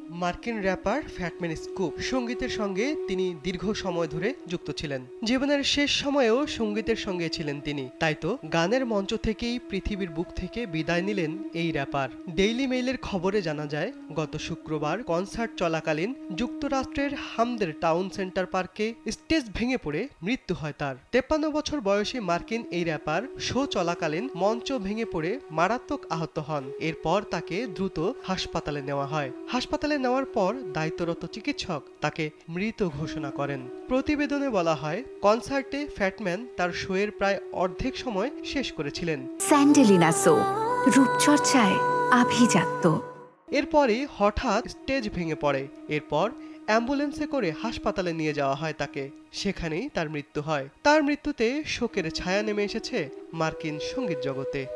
মার্কিন wrapper fat man scoop সঙ্গীতের সঙ্গে তিনি দীর্ঘ সময় ধরে যুক্ত ছিলেন। জীবনের শেষ সময়েও সঙ্গীতের সঙ্গে ছিলেন তিনি। তাই তো গানের মঞ্চ থেকেই পৃথিবীর বুক থেকে বিদায় নিলেন এই র্যাপার। ডেইলি মেইলের খবরে জানা যায়, গত শুক্রবার কনসার্ট চলাকালীন যুক্তরাষ্ট্রের হামদের টাউন সেন্টার পার্কে স্টেজ ভেঙে পড়ে মৃত্যু হয় তার। 53 বছর বয়সী মার্কিন এই র্যাপার শো চলাকালীন মঞ্চ ভেঙে পড়ে মারাত্মক আহত হন। এরপর তাকে দ্রুত হাসপাতালে নেওয়া হয়। হাসপাতালে নেওয়ার পর দায়িত্বরত চিকিৎসক তাকে মৃত ঘোষণা করেন। প্রতিবেদনে বলা হয়, কনসার্টে ফ্যাটম্যান তার শোয়ের প্রায় অর্ধেক সময় শেষ করেছিলেন। স্যান্ডেলিনা সো, রূপচর্চায় আভিজাত্য। এরপরই হঠাৎ স্টেজ ভেঙে পড়ে। এরপর অ্যাম্বুলেন্সে করে হাসপাতালে নিয়ে যাওয়া হয় তাকে। সেখানেই তার মৃত্যু হয়। তার মৃত্যুতে শোকের ছায়া নেমে এসেছে মার্কিন সঙ্গীত জগতে।